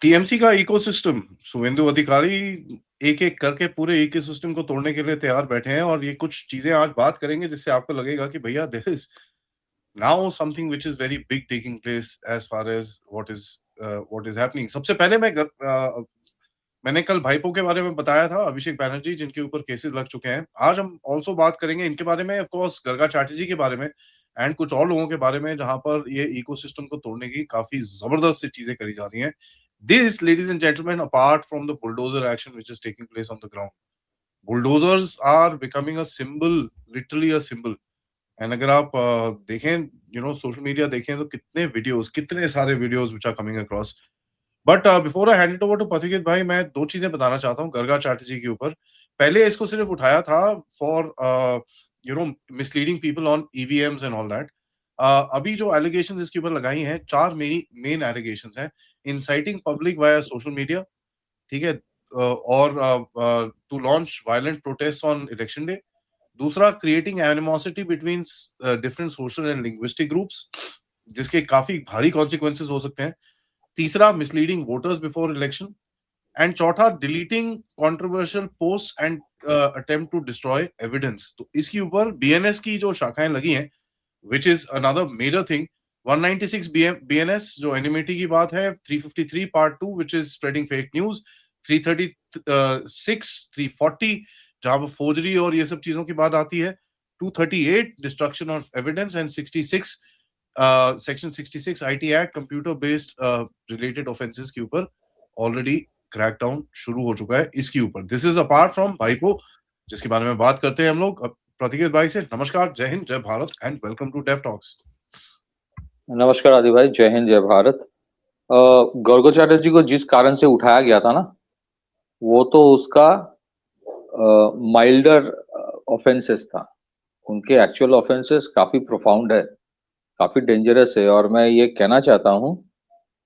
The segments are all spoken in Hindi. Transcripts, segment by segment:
टीएमसी का इकोसिस्टम, शुभेंदु अधिकारी एक-एक करके पूरे इकोसिस्टम को तोड़ने के लिए तैयार बैठे हैं और ये कुछ चीज़ें आज बात करेंगे जिससे आपको लगेगा कि भैया there is now something which is very big taking place as far as what is happening. सबसे पहले मैंने कल भाइपो के बारे में बताया था, अभिषेक बैनर्जी जिनके ऊपर केसेस लग चुके हैं। आज हम ऑल्सो बात करेंगे इनके बारे में, ऑफ कोर्स गरगा चैटर्जी के बारे में एंड कुछ और लोगों के बारे में जहां पर ये इकोसिस्टम को तोड़ने की काफी जबरदस्त सी चीजें करी जा रही हैं। This ladies and gentleman apart from the bulldozer action which is taking place on the ground, bulldozers are becoming a symbol, literally a symbol. And अगर आप देखें, सोशल मीडिया देखें तो कितने सारे videos which are coming across. But before I hand it over to Pathiket भाई, मैं दो चीजें बताना चाहता हूँ गरगा चैटर्जी के ऊपर। पहले इसको सिर्फ उठाया था for misleading people on EVMs and all that. अभी जो एलिगेशंस इसके ऊपर लगाई हैं, चार मेन एलिगेशंस हैं। Inciting public via social media, ठीक है, और to launch violent protest on election day. दूसरा, creating animosity between different social and linguistic groups, जिसके काफी भारी कॉन्सिक्वेंसेस हो सकते हैं। तीसरा, misleading voters before election. And चौथा, deleting controversial post and attempt to destroy evidence. तो इसके ऊपर बीएनएस की जो शाखाएं लगी हैं, which is another major thing. 196 BNS जो एनिमिटी की बात है, 353 part 2 which is spreading fake news, 336 340 जहां पर फोर्जरी और ये सब चीजों की बात आती है, 238 destruction of evidence and 66 section 66 IT act computer based related offences के ऊपर ऑलरेडी क्रैकडाउन शुरू हो चुका है इसके ऊपर। दिस इज अपार्ट फ्रॉम भाईपो, जिसके बारे में बात करते हैं हम लोग। प्रतिकेत भाई से नमस्कार, जय हिंद, जय Bharat and welcome to Def Talks. नमस्कार आदि भाई, जय हिंद जय भारत। गौरव चैटर्जी को जिस कारण से उठाया गया था ना, वो तो उसका माइल्डर ऑफेंसेस था। उनके एक्चुअल ऑफेंसेस काफी प्रोफाउंड है, काफी डेंजरस है। और मैं ये कहना चाहता हूँ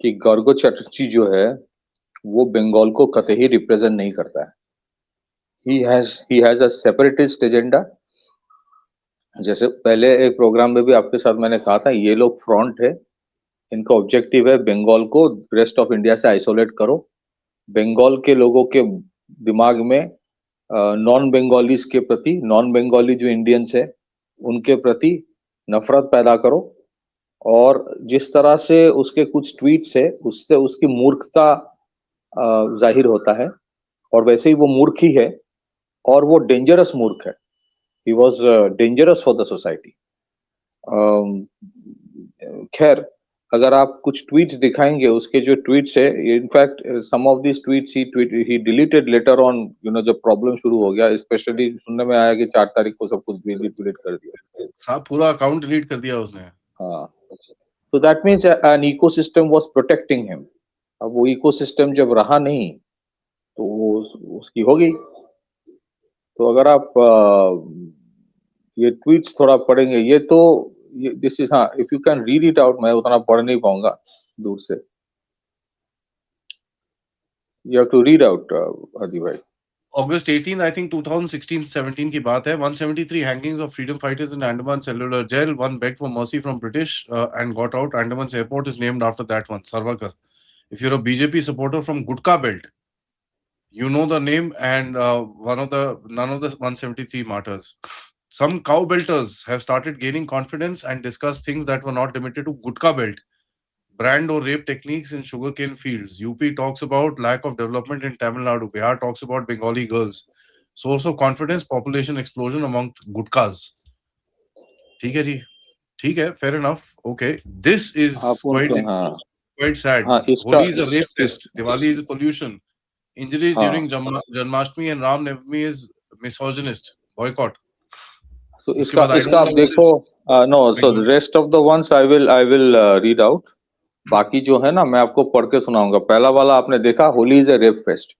कि गौरव चैटर्जी जो है वो बंगाल को कतई रिप्रेजेंट नहीं करता है। He has a separatist agenda. जैसे पहले एक प्रोग्राम में भी आपके साथ मैंने कहा था, ये लोग फ्रंट है, इनका ऑब्जेक्टिव है बंगाल को रेस्ट ऑफ इंडिया से आइसोलेट करो। बंगाल के लोगों के दिमाग में नॉन बंगालीज के प्रति, नॉन बंगाली जो इंडियंस है उनके प्रति नफरत पैदा करो। और जिस तरह से उसके कुछ ट्वीट्स है उससे उसकी मूर्खता जाहिर होता है, और वैसे ही वो मूर्ख ही है, और वो डेंजरस मूर्ख है। He was dangerous for the society. खैर, अगर आप कुछ ट्वीट्स दिखाएंगे, उसके जो ट्वीट्स है, in fact some of this tweets ही डिलीटेड लेटर ऑन, जब प्रॉब्लम शुरू हो गया, स्पेशली सुनने में आया कि 4 तारीख को सब कुछ डिलीट कर दिया, साहब पूरा अकाउंट डिलीट कर दिया उसने। हाँ, तो that means an ecosystem was protecting him. अब वो इकोसिस्टम जब रहा नहीं तो वो उसकी हो गई। तो अगर आप ये ट्वीट्स थोड़ा पढ़ेंगे, ये तो दिस इज, हाँ, if you can read it out, मैं उतना पढ़ नहीं पाऊंगा दूर से। You have to read out, Adi bhai. August 18, I think 2016-17 की बात है। 173 hangings of freedom fighters in Andaman Cellular Jail. One begged for mercy from British and got out. Andaman's airport is named after that one, Sarwakar. If you're a BJP supporter from Gutka Belt, you know the name and none of the 173 martyrs. Some cow belters have started gaining confidence and discuss things that were not limited to Gutka Belt. Brand or rape techniques in sugarcane fields. UP talks about lack of development in Tamil Nadu. Bihar talks about Bengali girls. Source of confidence, population explosion among Gutkas. ठीक है जी, ठीक है, fair enough. Okay, this is quite sad. Holi is a rape fest. Diwali is pollution. Injuries during Janmashtami and Ram Navami is misogynist. Boycott. So इसका आप देखो, no, so the rest of the ones I will read out. बाकी जो है ना, मैं आपको पढ़ के सुनाऊंगा। पहला वाला आपने देखा, Holi is a rape fest.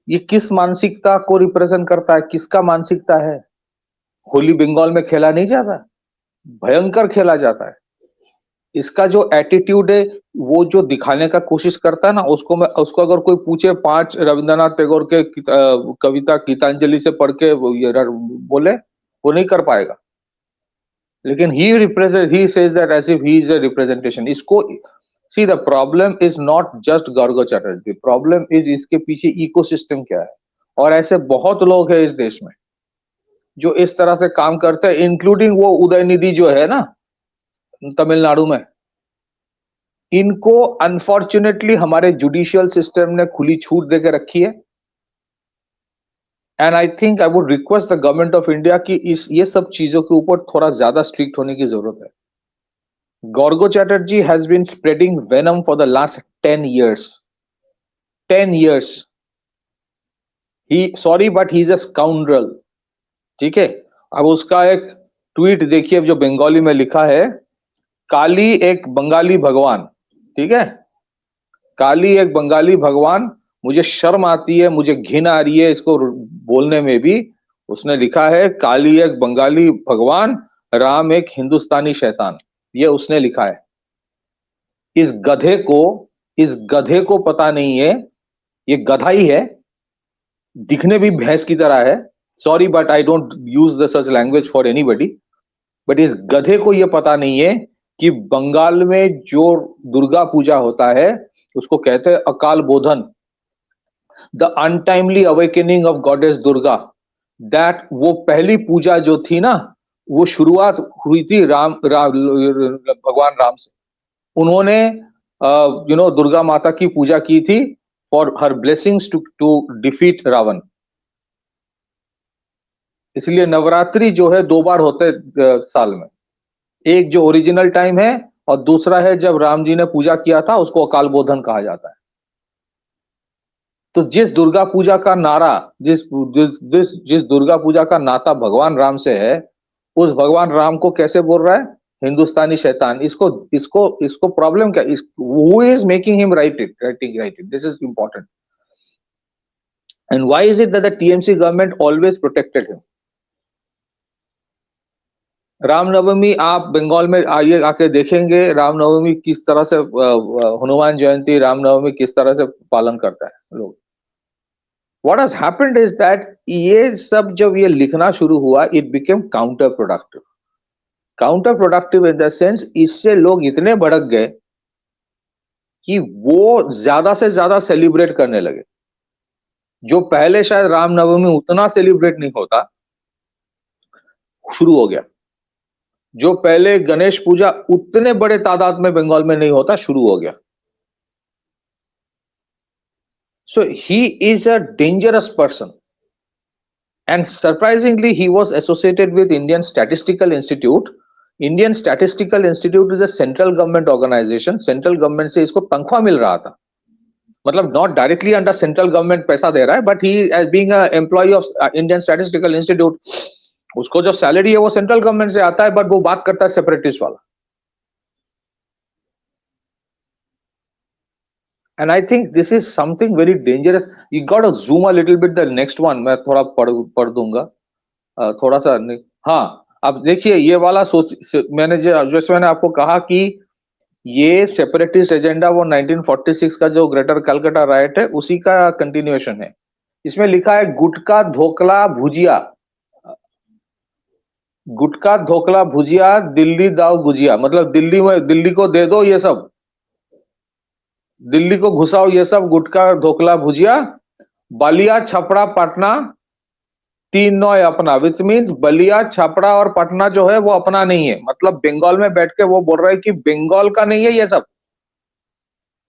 ये किस मानसिकता को रिप्रेजेंट करता है? किसका मानसिकता है? होली बंगाल में खेला नहीं जाता, भयंकर खेला जाता है। इसका जो एटीट्यूड है, वो जो दिखाने का कोशिश करता है ना, उसको अगर कोई पूछे 5 रविंद्रनाथ टैगोर के कविता गीतांजलि से पढ़ के बोले, वो नहीं कर पाएगा। लेकिन he says that as if he is a representation. इसको see the problem is not just Gaurav Chatterjee, problem is इसके पीछे इकोसिस्टम क्या है। और ऐसे बहुत लोग हैं इस देश में जो इस तरह से काम करते हैं, इंक्लूडिंग वो उदयनिधि जो है ना तमिलनाडु में, इनको अनफॉर्चुनेटली हमारे जुडिशियल सिस्टम ने खुली छूट देके रखी है। And I think I would request the government of India कि इस ये सब चीजों के ऊपर थोड़ा ज्यादा स्ट्रिक्ट होने की जरूरत है। Gaurav Chatterjee has been spreading venom for the last 10 years. 10 years. Sorry but he is a scoundrel. ठीक है, अब उसका एक ट्वीट देखिए जो बंगाली में लिखा है, काली एक बंगाली भगवान। ठीक है, काली एक बंगाली भगवान, मुझे शर्म आती है, मुझे घिन आ रही है इसको बोलने में भी। उसने लिखा है काली एक बंगाली भगवान, राम एक हिंदुस्तानी शैतान, ये उसने लिखा है। इस गधे को पता नहीं है, ये गधा ही है, दिखने भी भैंस की तरह है। Sorry but I don't use the such language for anybody, but इस गधे को यह पता नहीं है कि बंगाल में जो दुर्गा पूजा होता है उसको कहते हैं Akal Bodhan, the untimely awakening of goddess Durga. That वो पहली पूजा जो थी ना, वो शुरुआत हुई थी भगवान राम से। उन्होंने दुर्गा माता की पूजा की थी for her blessings to defeat Ravan. इसलिए नवरात्रि जो है 2 बार होते साल में, एक जो ओरिजिनल टाइम है और दूसरा है जब राम जी ने पूजा किया था, उसको अकाल बोधन कहा जाता है। तो जिस दुर्गा पूजा का नारा, जिस दुर्गा पूजा का नाता भगवान राम से है, उस भगवान राम को कैसे बोल रहा है हिंदुस्तानी शैतान? इसको प्रॉब्लम क्या? Who is making him write it? This is important. And why is it that the TMC government always protected him? Ramnavami आप बंगाल में आइए, आके देखेंगे रामनवमी किस तरह से, हनुमान जयंती, रामनवमी किस तरह से पालन करता है लोग। What has happened is that ये सब जब ये लिखना शुरू हुआ, it became counter productive. Counter productive in the sense, इससे लोग इतने भड़क गए कि वो ज्यादा से ज्यादा सेलिब्रेट करने लगे। जो पहले शायद रामनवमी उतना सेलिब्रेट नहीं होता, शुरू हो गया। जो पहले गणेश पूजा उतने बड़े तादाद में बंगाल में नहीं होता, शुरू हो गया। So he is a dangerous person. And surprisingly, he was associated with Indian Statistical Institute. Indian Statistical Institute is a central government organization. Central government से इसको तनख्वाह मिल रहा था, मतलब not directly under central government पैसा दे रहा है, but he as being a employee of Indian Statistical Institute, उसको जो सैलरी है वो सेंट्रल गवर्नमेंट से आता है, बट वो बात करता है सेपरेटिस्ट वाला। And I think this is something very dangerous. You got to zoom a little bit the next one. मैं थोड़ा पढ़ दूंगा थोड़ा सा। हाँ, अब देखिए ये वाला मैंने जैसे मैंने आपको कहा कि ये सेपरेटिस्ट एजेंडा वो 1946 का जो ग्रेटर कलकत्ता राइट है उसी का कंटिन्यूएशन है। इसमें लिखा है गुटका धोकला भुजिया, गुटका धोकला भुजिया, दिल्ली दाव गुजिया, मतलब दिल्ली को दे दो ये सब, दिल्ली को घुसाओ ये सब गुटका धोकला भुजिया। बलिया छपरा पटना 3 नौ अपना, विच मीन्स बलिया छपरा और पटना जो है वो अपना नहीं है। मतलब बंगाल में बैठ के वो बोल रहा है कि बंगाल का नहीं है ये सब।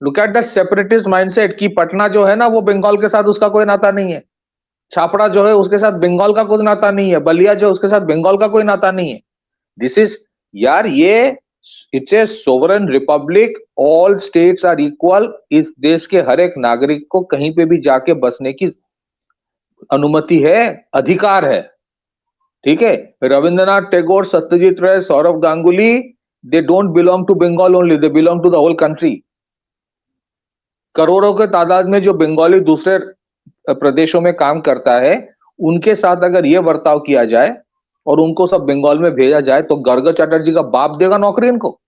Look at the separatist mindset कि पटना जो है ना वो बंगाल के साथ उसका कोई नाता नहीं है, छापड़ा जो है उसके साथ बंगाल का कोई नाता नहीं है, बलिया जो उसके साथ बंगाल का कोई नाता नहीं है। दिस इज यार, ये it's a sovereign republic, all states are equal. इस देश के हर एक नागरिक को कहीं पे भी जाके बसने की अनुमति है, अधिकार है। ठीक है, Rabindranath Tagore, Satyajit Ray, Sourav Ganguly, they don't belong to Bengal only, they belong to the whole country. करोड़ों के तादाद में जो बंगाली दूसरे प्रदेशों में काम करता है, उनके साथ अगर यह बर्ताव किया जाए और उनको सब बंगाल में भेजा जाए तो गौरव चैटर्जी का बाप देगा नौकरी इनको?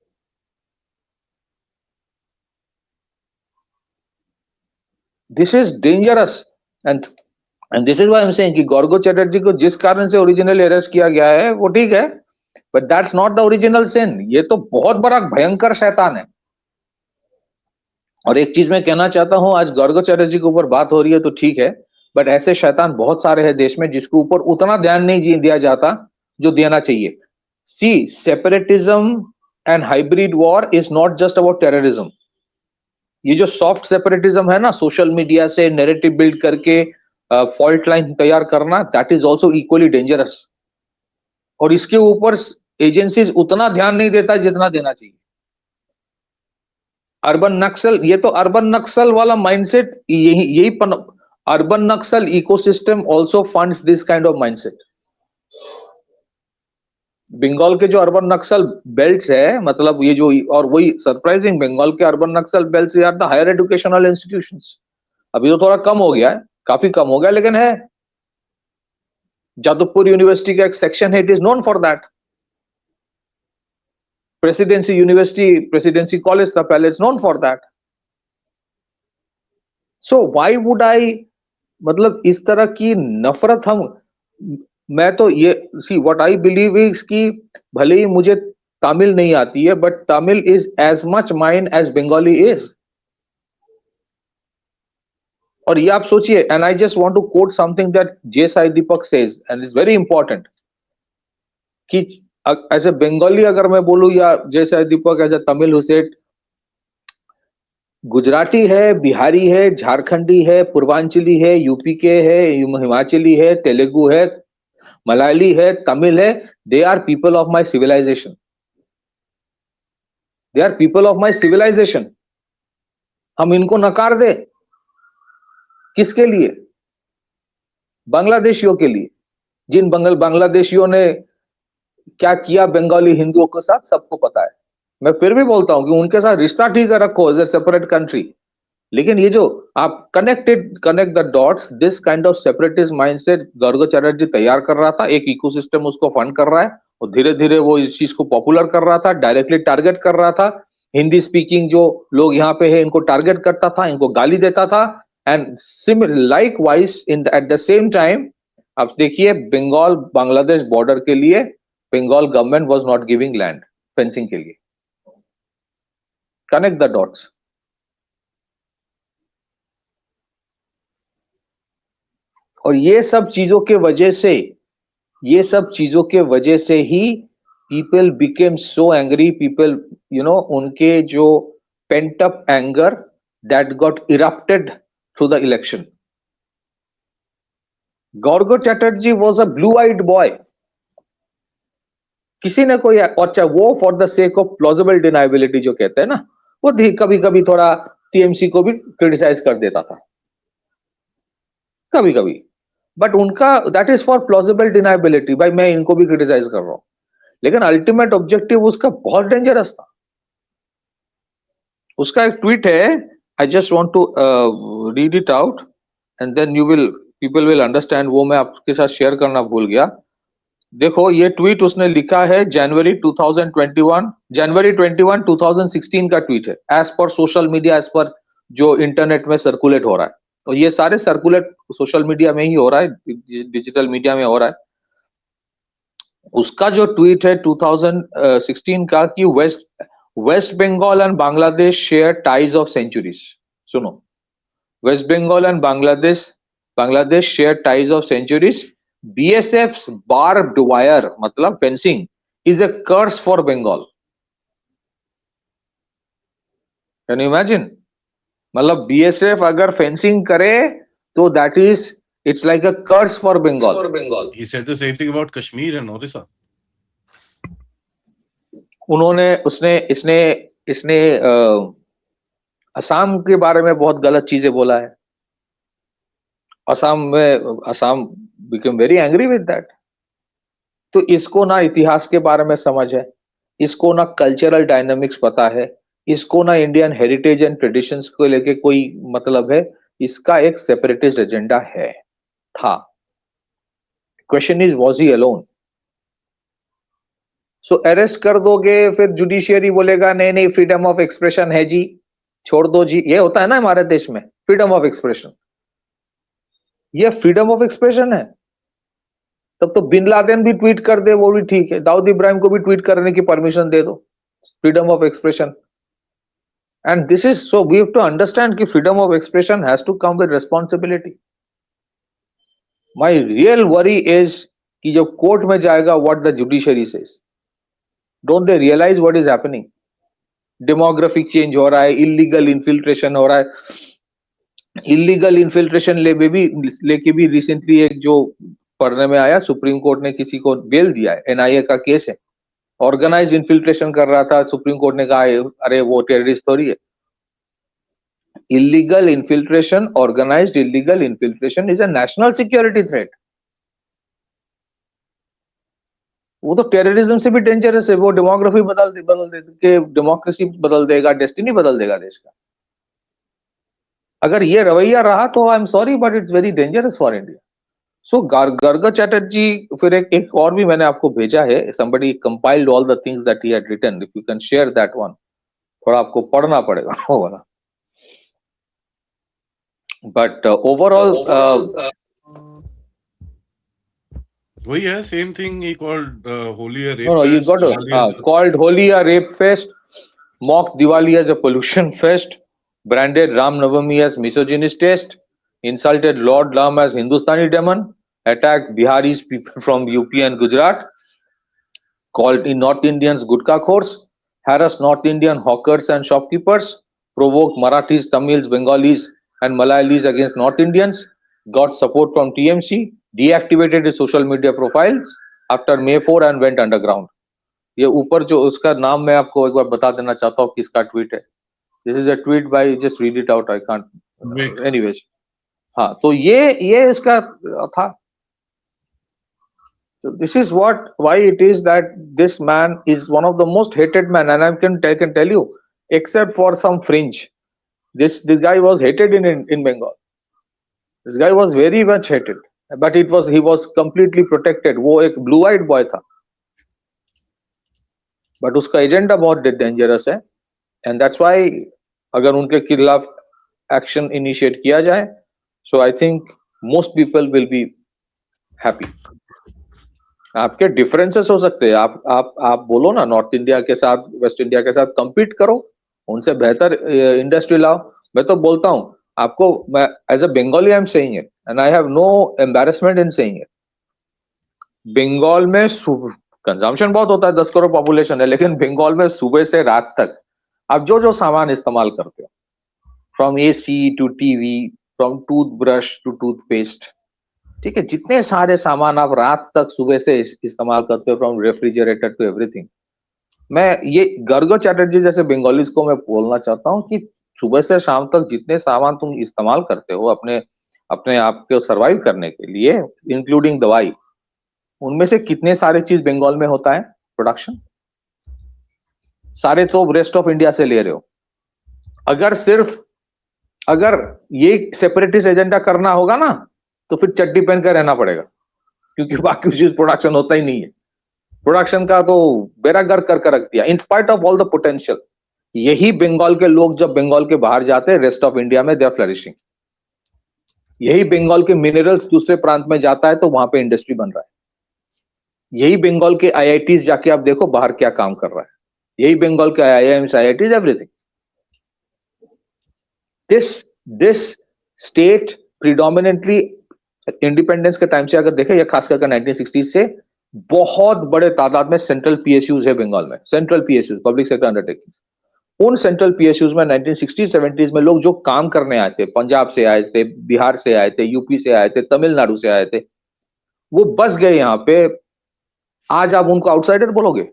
This is dangerous and this is why I am saying कि गौरव चैटर्जी को जिस कारण से ओरिजिनल अरेस्ट किया गया है वो ठीक है, but that's not the original sin. ये तो बहुत बड़ा भयंकर शैतान है। और एक चीज मैं कहना चाहता हूं, आज गौरव चैटर्जी के ऊपर बात हो रही है तो ठीक है, बट ऐसे शैतान बहुत सारे हैं देश में जिसके ऊपर उतना ध्यान नहीं दिया जाता जो देना चाहिए. See, separatism and hybrid war is not just about terrorism. ये जो सॉफ्ट सेपरेटिज्म है ना, सोशल मीडिया से नैरेटिव बिल्ड करके फॉल्ट लाइन तैयार करना, that is also equally dangerous. और इसके ऊपर एजेंसीज उतना ध्यान नहीं देता जितना देना चाहिए. अर्बन नक्सल, ये तो अर्बन नक्सल वाला माइंडसेट, यही urban Naxal ecosystem also funds this kind of mindset. Bengal के जो अर्बन नक्सल बेल्ट्स है, मतलब ये जो, और वही सरप्राइजिंग, बंगाल के urban Naxal belts are the higher educational institutions. अभी तो थोड़ा कम हो गया है, काफी कम हो गया, लेकिन है. जादवपुर यूनिवर्सिटी का एक सेक्शन है, it is known for that. Presidency University, Presidency College था पहले, it's known for that. So why would I, मतलब इस तरह की नफरत हम, मैं तो ये, see what I believe is कि भले ही मुझे तमिल नहीं आती है, but Tamil is as much mine as Bengali is. और ये आप सोचिए, and I just want to quote something that J Sai Deepak says and is very important, कि एज ए बंगाली अगर मैं बोलूं, या J Sai Deepak as a Tamil who said, Gujarati है, बिहारी है, झारखंडी है, पूर्वांचली है, यूपी के है, हिमाचली है, तेलुगु है, मलयाली है, तमिल है, they are people of my civilization. They are people of my civilization. हम इनको नकार दे, किसके लिए? बांग्लादेशियों के लिए. जिन बांग्लादेशियों ने क्या किया बंगाली हिंदुओं के साथ, सबको पता है. मैं फिर भी बोलता हूं कि उनके साथ रिश्ता ठीक है, रखो एज ए सेपरेट कंट्री, लेकिन ये जो आप connect the dots, this kind of separatist mindset Gaurav Chatterjee तैयार कर रहा था. एक इकोसिस्टम उसको फंड कर रहा है, और धीरे धीरे वो इस चीज को पॉपुलर कर रहा था, डायरेक्टली टारगेट कर रहा था. हिंदी स्पीकिंग जो लोग यहाँ पे है, इनको टारगेट करता था, इनको गाली देता था. And likewise at the same time, आप देखिए, बंगाल बांग्लादेश बॉर्डर के लिए Bengal government was not giving land fencing के लिए. Connect the dots. और ये सब चीजों के वजह से, ये सब चीजों के वजह से ही people became so angry. People, you know, उनके जो pent up anger that got erupted through the election. Gaurav Chatterjee was a blue eyed boy. किसी ने कोई, और चाहे वो for the sake of plausible deniability जो कहते हैं ना, वो कभी कभी थोड़ा टीएमसी को भी क्रिटिसाइज कर देता था, कभी कभी. बट उनका that is for plausible deniability, भाई मैं इनको भी क्रिटिसाइज कर रहा हूं, लेकिन अल्टीमेट ऑब्जेक्टिव उसका बहुत डेंजरस था. उसका एक ट्वीट है, I just want to read it out and then you will, people will understand. वो मैं आपके साथ शेयर करना भूल गया. देखो, ये ट्वीट उसने लिखा है जनवरी 2021, जनवरी 21 2016 का ट्वीट है, as per social media, as per जो इंटरनेट में सर्कुलेट हो रहा है. और ये सारे सर्कुलेट सोशल मीडिया में ही हो रहा है, डिजिटल मीडिया में हो रहा है. उसका जो ट्वीट है 2016 का, कि West Bengal and Bangladesh share ties of centuries. सुनो, West Bengal and Bangladesh share ties of centuries. BSF's barbed wire, मतलब fencing, is a curse for Bengal. Can you imagine? मतलब BSF अगर फेंसिंग करे तो that is, it's like a curse for Bengal. He said the same thing about Kashmir and Orissa. उन्होंने, इसने असम के बारे में बहुत गलत चीजें बोला है. Assam became very angry with that. तो इसको ना इतिहास के बारे में समझ है, इसको ना कल्चरल डायनामिक्स पता है, इसको ना इंडियन हेरिटेज एंड ट्रेडिशंस को लेके कोई मतलब है. इसका एक सेपरेटिस्ट एजेंडा है, था. Question is, was he alone? So arrest कर दोगे, फिर जुडिशियरी बोलेगा नहीं नहीं फ्रीडम ऑफ एक्सप्रेशन है जी, छोड़ दो जी. ये होता है ना हमारे देश में, फ्रीडम ऑफ एक्सप्रेशन. ये फ्रीडम ऑफ एक्सप्रेशन है? तब तो बिन लादेन भी ट्वीट कर दे, वो भी ठीक है. दाऊद इब्राहिम को भी ट्वीट करने की परमिशन दे दो, freedom of expression. And this is, so we have to understand that freedom of expression has to come with responsibility. My real worry is कि जब कोर्ट में जाएगा, what the judiciary says. Don't they realize what is happening? Demographic change हो रहा है, illegal infiltration हो रहा है. Illegal infiltration लेके भी recently एक जो पढ़ने में आया, सुप्रीम कोर्ट ने किसी को बेल दिया है, NIA का केस है, ऑर्गेनाइज इन्फिल्ट्रेशन कर रहा था, सुप्रीम कोर्ट ने कहा अरे वो टेररिस्ट थोड़ी है. Illegal infiltration, organized illegal infiltration is a national security threat. वो तो टेररिज्म से भी डेंजरस है. वो डेमोग्राफी बदल दे के डेमोक्रेसी बदल देगा, डेस्टिनी बदल देगा देश का. अगर ये रवैया रहा तो I am sorry but it's very dangerous for India. So Garg Chatterjee, फिर एक और भी मैंने आपको भेजा है. somebody compiled all the things that he had written. If you can share that one, थोड़ा आपको पढ़ना पड़ेगा वो वाला. But overall, वही है, same thing he called Holi a rape no, you fest. got to called Holi a rape fest, mocked Diwali as a pollution fest, branded Ram Navami as misogynist, insulted Lord Ram as Hindustani demon, attacked Biharis people from UP and Gujarat, called in North Indians Gutka khors, harassed North Indian hawkers and shopkeepers, provoked Marathis, Tamils, Bengalis and Malayalis against North Indians, got support from TMC, deactivated his social media profiles after May 4 and went underground. ये ऊपर जो उसका नाम मैं आपको एक बार बता देना चाहता हूँ किसका ट्वीट है. This is a tweet by, just read it out, I can't. Anyways, हाँ, तो ये इसका था. So this is why it is that this man is one of the most hated men, and I can tell you, except for some fringe, this guy was hated in Bengal. This guy was very much hated, but he was completely protected. वो एक blue-eyed boy था, but उसका एजेंडा बहुत डेंजरस है, and that's why अगर उनके खिलाफ एक्शन इनिशिएट किया जाए, so I think most people will be happy. आपके डिफरेंसेस हो सकते हैं, आप बोलो ना, नॉर्थ इंडिया के साथ वेस्ट इंडिया के साथ compete करो, उनसे बेहतर इंडस्ट्री लाओ. मैं तो बोलता हूँ आपको, मैं as a Bengali I am saying it and I have no embarrassment in saying it. Bengal में कंजम्पशन बहुत होता है, 10 करोड़ पॉपुलेशन है, लेकिन बंगाल में सुबह से रात तक आप जो सामान इस्तेमाल करते हो, from AC to TV, from toothbrush to toothpaste, ठीक है, जितने सारे सामान आप रात तक सुबह से इस्तेमाल करते हो, फ्रॉम रेफ्रिजरेटर टू एवरीथिंग. मैं ये गर्ग चैटर्जी जैसे बंगालीज को मैं बोलना चाहता हूँ कि सुबह से शाम तक जितने सामान तुम इस्तेमाल करते हो अपने आप को सर्वाइव करने के लिए, इंक्लूडिंग दवाई, उनमें से कितने सारे चीज बंगाल में होता है प्रोडक्शन, सारे तो रेस्ट ऑफ इंडिया से ले रहे हो. अगर ये सेपरेटिस्ट एजेंडा करना होगा ना, तो फिर चड्डी पहन कर रहना पड़ेगा, क्योंकि बाकी चीज प्रोडक्शन होता ही नहीं है. प्रोडक्शन का तो बेड़ा गर्क करके रख दिया, in spite of all the potential. यही बंगाल के लोग जब बंगाल के बाहर जाते हैं, रेस्ट ऑफ इंडिया में दे आर फ्लरिशिंग. यही बंगाल के मिनरल्स दूसरे प्रांत में जाता है तो वहां पे इंडस्ट्री बन रहा है. यही बंगाल के IITs जाके आप देखो बाहर क्या काम कर रहा है. यही बंगाल के IIMs, IITs, everything. This state predominantly independence के टाइम से अगर देखें, या खास करके 1960s से बहुत बड़े तादाद में सेंट्रल PSUs है बंगाल में. Central PSUs, public sector undertakings. उन सेंट्रल PSUs में 1960s 70s में लोग जो काम करने आए थे, पंजाब से आए थे, बिहार से आए थे, UP से आए थे, तमिलनाडु से आए थे, वो बस गए यहाँ पे. आज आप उनको आउटसाइडर बोलोगे?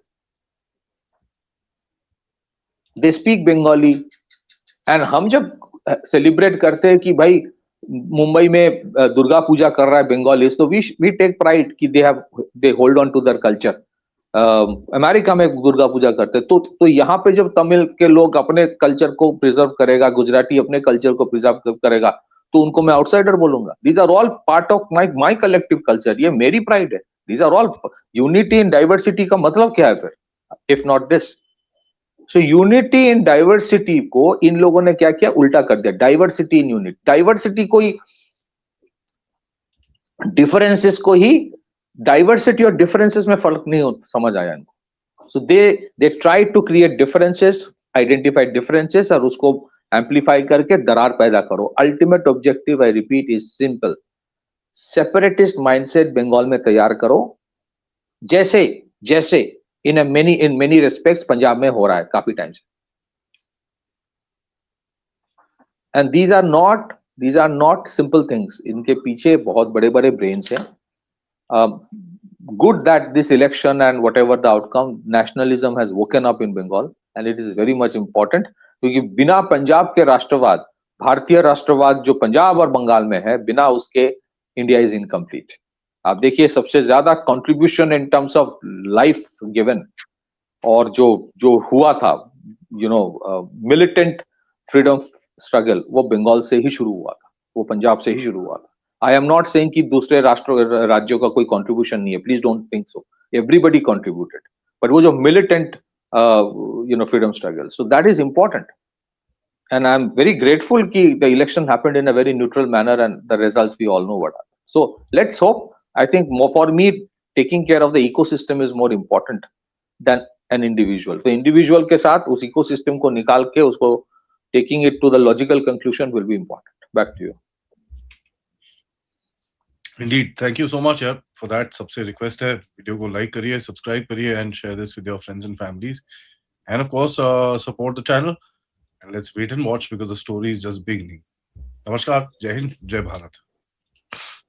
They speak Bengali. एंड हम जब सेलिब्रेट करते हैं कि भाई मुंबई में दुर्गा पूजा कर रहा है बंगालीज, तो वी टेक प्राइड कि they hold on to their culture. America में दुर्गा पूजा करते हैं, तो यहाँ पे जब तमिल के लोग अपने कल्चर को प्रिजर्व करेगा, गुजराती अपने कल्चर को प्रिजर्व करेगा, तो उनको मैं आउटसाइडर बोलूंगा. These are all part of my collective culture. ये मेरी प्राइड है. These are all unity in diversity. का मतलब क्या है फिर, if not this? So unity in diversity को इन लोगों ने क्या किया, उल्टा कर दिया. Diversity in unit. डाइवर्सिटी को ही, डिफरेंसेस को ही, डाइवर्सिटी और डिफरेंसेस में फर्क नहीं समझ आया इनको. So they try to create differences identify differences और उसको एम्पलीफाई करके दरार पैदा करो। Ultimate objective, I repeat, is simple, separatist mindset Bengal में तैयार करो, जैसे जैसे इन मेनी रेस्पेक्ट्स पंजाब में हो रहा है काफी टाइम से। And these are not simple things, इनके पीछे बहुत बड़े बड़े ब्रेन्स हैं। Good that this election and whatever the outcome, nationalism has woken up in Bengal and it is very much important, क्योंकि बिना पंजाब के राष्ट्रवाद, भारतीय राष्ट्रवाद जो पंजाब और बंगाल में है, बिना उसके इंडिया इज इनकम्प्लीट। आप देखिए सबसे ज्यादा contribution in terms of life given और जो जो हुआ था, मिलिटेंट फ्रीडम स्ट्रगल, वो बंगाल से ही शुरू हुआ था, वो पंजाब से ही शुरू हुआ था। आई एम नॉट सेइंग कि दूसरे राज्यों का कोई कंट्रीब्यूशन नहीं है, please don't think so, everybody contributed, but वो जो militant freedom struggle, so that is important. And I'm very grateful कि the election happened in a very neutral manner and the results we all know what are. So let's hope. I think more for me, taking care of the ecosystem is more important than an individual. So individual के साथ उस ecosystem को निकाल के उसको taking it to the logical conclusion will be important. Back to you. Indeed, thank you so much यार for that. सबसे request है वीडियो को like करिए, subscribe करिए and share this with your friends and families. And of course, support the channel. And let's wait and watch because the story is just beginning. Namaskar, Jai Hind, Jai Bharat.